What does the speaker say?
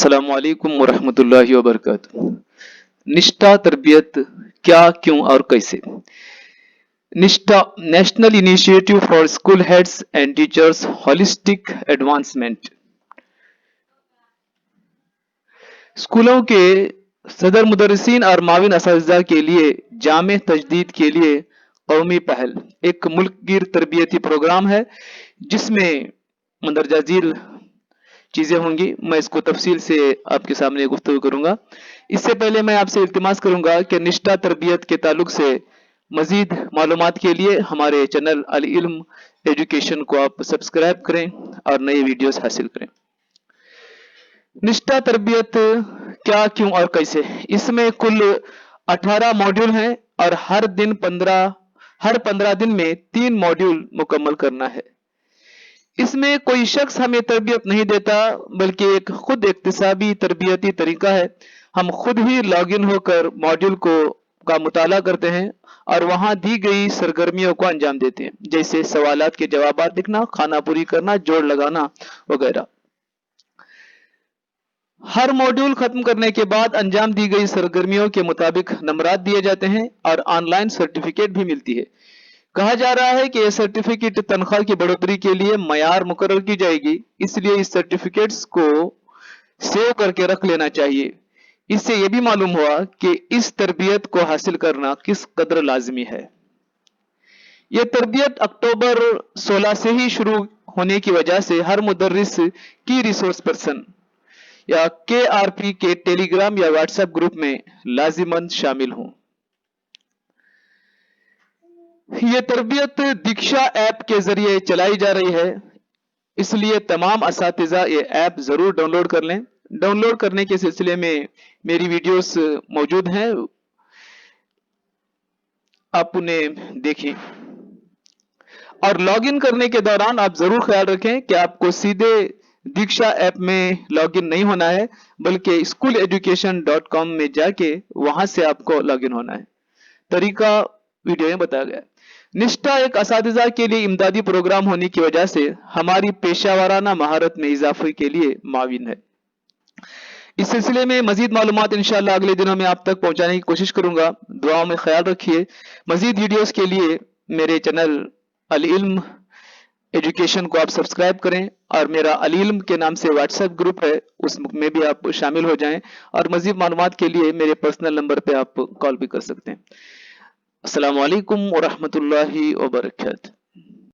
अस्सलाम वालेकुम वरहमतुल्लाहि वबरकातुहू। निष्ठा तरबियत क्या, क्यों और कैसे? निष्ठा national initiative for school heads and teachers holistic advancement. स्कूलों के सदर मुदर्रिसीन और माविन असातिज़ा के लिए जामे तजदीद के लिए कौमी पहल एक मुल्कगीर तरबियती प्रोग्राम है जिसमें मंदरजा झील चीज़ें होंगी। मैं इसको तफसील से आपके सामने गुफ्तगू करूंगा। इससे पहले मैं आपसे इल्तिमास करूंगा कि निष्ठा तरबियत के ताल्लुक से मजीद मालूमात के लिए हमारे चैनल अल इल्म एजुकेशन को आप सब्सक्राइब करें और नए वीडियोस हासिल करें। निष्ठा तरबियत क्या, क्यों और कैसे? इसमें कुल 18 मॉड्यूल हैं और हर 15 दिन में 3 मॉड्यूल मुकम्मल करना है। इसमें कोई शख्स हमें तरबियत नहीं देता, बल्कि एक खुद इक्तिसाबी तरबियती तरीका है। हम खुद ही लॉग इन होकर मॉड्यूल का मुताला करते हैं और वहां दी गई सरगर्मियों को अंजाम देते हैं, जैसे सवालात के जवाबात लिखना, खाना पूरी करना, जोड़ लगाना वगैरह। हर मॉड्यूल खत्म करने के बाद अंजाम दी गई सरगर्मियों के मुताबिक नंबरात दिए जाते हैं और ऑनलाइन सर्टिफिकेट भी मिलती है। कहा जा रहा है कि यह सर्टिफिकेट तनख्वाह की बढ़ोतरी के लिए मयार मुकर्रर की जाएगी, इसलिए इस सर्टिफिकेट्स को सेव करके रख लेना चाहिए। इससे यह भी मालूम हुआ कि इस तरबियत को हासिल करना किस कदर लाजमी है। यह तरबियत अक्टूबर 16 से ही शुरू होने की वजह से हर मुदर्रिस की रिसोर्स पर्सन या KRP के टेलीग्राम या व्हाट्सएप ग्रुप में लाजिमन शामिल हों। ये तरबियत दीक्षा ऐप के जरिए चलाई जा रही है, इसलिए तमाम असातिज़ा ये ऐप जरूर डाउनलोड कर लें। डाउनलोड करने के सिलसिले में मेरी वीडियोस मौजूद हैं, आप उन्हें देखें। और लॉगिन करने के दौरान आप जरूर ख्याल रखें कि आपको सीधे दीक्षा ऐप में लॉगिन नहीं होना है, बल्कि schooleducation.com में जाके वहां से आपको लॉगिन होना है। तरीका वीडियो में बताया गया है। निष्ठा एक असातिज़ा के लिए इमदादी प्रोग्राम होने की वजह से हमारी पेशावराना महारत में इजाफे के लिए माविन है। इस सिलसिले में मजीद मालूमात इंशाअल्लाह अगले दिनों में आप तक पहुंचाने की कोशिश करूंगा। दुआओं में ख्याल रखिए। मजीद वीडियोस के लिए मेरे चैनल अल इल्म एजुकेशन को आप सब्सक्राइब करें और मेरा अल इल्म के नाम से व्हाट्सएप ग्रुप है, उसमें भी आप शामिल हो जाएं। और मजीद मालूमात के लिए मेरे पर्सनल नंबर पे आप कॉल भी कर सकते हैं। अस्सलाम वालेकुम वरहमतुल्लाहि वबरकातुहू।